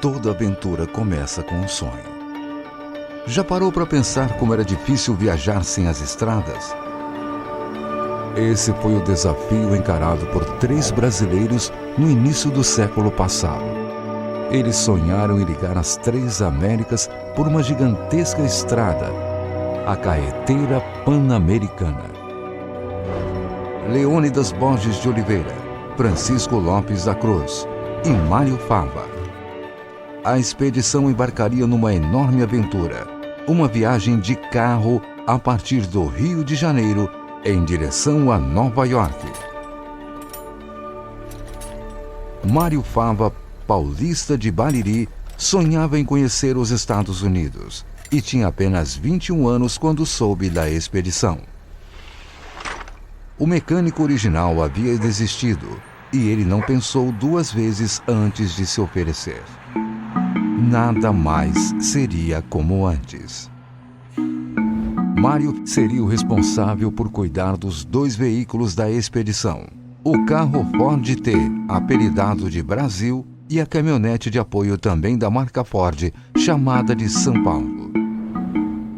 Toda aventura começa com um sonho. Já parou para pensar como era difícil viajar sem as estradas? Esse foi o desafio encarado por 3 brasileiros no início do século passado. Eles sonharam em ligar as 3 Américas por uma gigantesca estrada, a Carretera Pan-Americana. Leônidas Borges de Oliveira, Francisco Lopes da Cruz e Mário Fava. A expedição embarcaria numa enorme aventura, uma viagem de carro a partir do Rio de Janeiro em direção a Nova York. Mário Fava, paulista de Bariri, sonhava em conhecer os Estados Unidos e tinha apenas 21 anos quando soube da expedição. O mecânico original havia desistido e ele não pensou 2 vezes antes de se oferecer. Nada mais seria como antes. Mário seria o responsável por cuidar dos 2 veículos da expedição: o carro Ford T, apelidado de Brasil, e a caminhonete de apoio também da marca Ford, chamada de São Paulo.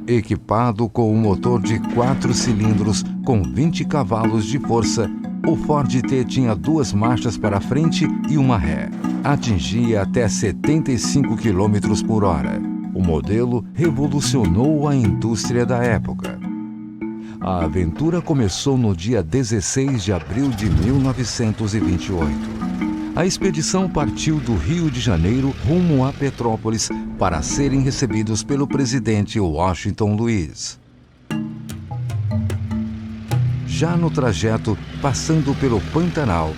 Equipado com um motor de 4 cilindros com 20 cavalos de força, o Ford T tinha 2 marchas para frente e uma ré. Atingia até 75 km por hora. O modelo revolucionou a indústria da época. A aventura começou no dia 16 de abril de 1928. A expedição partiu do Rio de Janeiro rumo a Petrópolis para serem recebidos pelo presidente Washington Luiz. Já no trajeto, passando pelo Pantanal,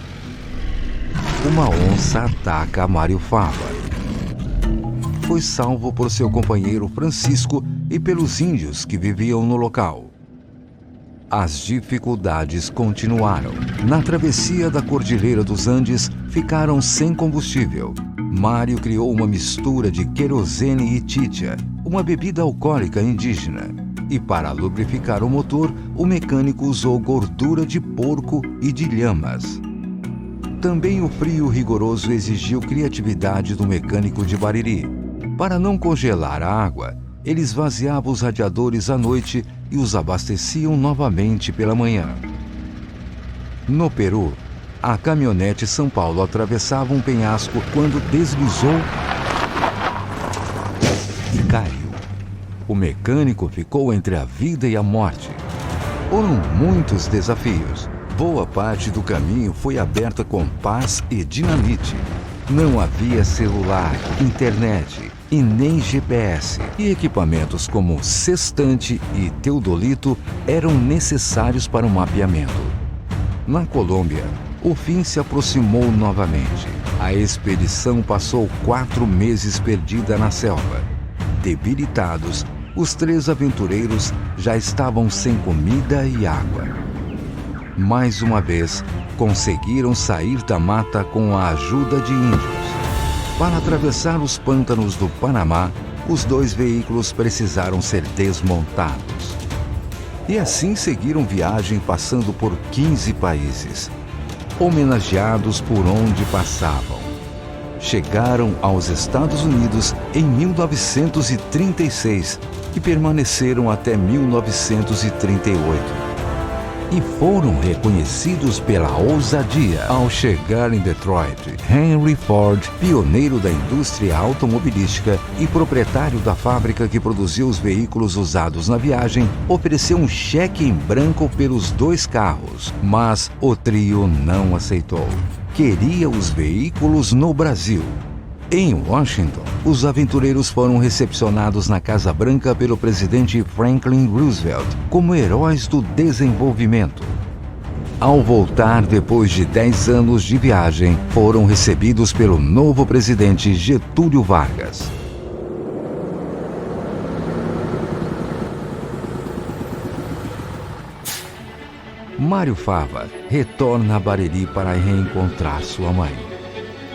uma onça ataca Mário Fava. Foi salvo por seu companheiro Francisco e pelos índios que viviam no local. As dificuldades continuaram. Na travessia da Cordilheira dos Andes, ficaram sem combustível. Mário criou uma mistura de querosene e chicha, uma bebida alcoólica indígena. E para lubrificar o motor, o mecânico usou gordura de porco e de lhamas. Também o frio rigoroso exigiu criatividade do mecânico de Bariri. Para não congelar a água, eles esvaziavam os radiadores à noite e os abasteciam novamente pela manhã. No Peru, a caminhonete São Paulo atravessava um penhasco quando deslizou e caiu. O mecânico ficou entre a vida e a morte. Foram muitos desafios. Boa parte do caminho foi aberta com pás e dinamite. Não havia celular, internet e nem GPS. E equipamentos como sextante e teodolito eram necessários para o mapeamento. Na Colômbia, o fim se aproximou novamente. A expedição passou 4 meses perdida na selva. Debilitados, os 3 aventureiros já estavam sem comida e água. Mais uma vez, conseguiram sair da mata com a ajuda de índios. Para atravessar os pântanos do Panamá, os 2 veículos precisaram ser desmontados. E assim seguiram viagem passando por 15 países, homenageados por onde passavam. Chegaram aos Estados Unidos em 1936 e permaneceram até 1938. E foram reconhecidos pela ousadia. Ao chegar em Detroit, Henry Ford, pioneiro da indústria automobilística e proprietário da fábrica que produziu os veículos usados na viagem, ofereceu um cheque em branco pelos 2 carros, mas o trio não aceitou. Queria os veículos no Brasil. Em Washington, os aventureiros foram recepcionados na Casa Branca pelo presidente Franklin Roosevelt como heróis do desenvolvimento. Ao voltar depois de 10 anos de viagem, foram recebidos pelo novo presidente Getúlio Vargas. Mário Fava retorna a Bariri para reencontrar sua mãe.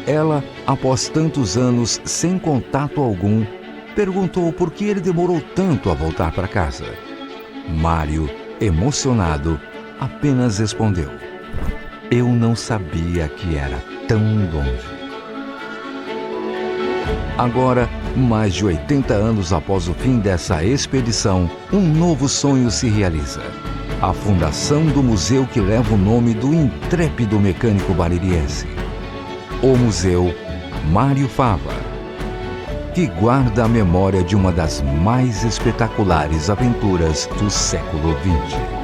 Ela, após tantos anos sem contato algum, perguntou por que ele demorou tanto a voltar para casa. Mário, emocionado, apenas respondeu: "Eu não sabia que era tão longe." Agora, mais de 80 anos após o fim dessa expedição, um novo sonho se realiza. A fundação do museu que leva o nome do intrépido mecânico baririense. O Museu Mário Fava, que guarda a memória de uma das mais espetaculares aventuras do século XX.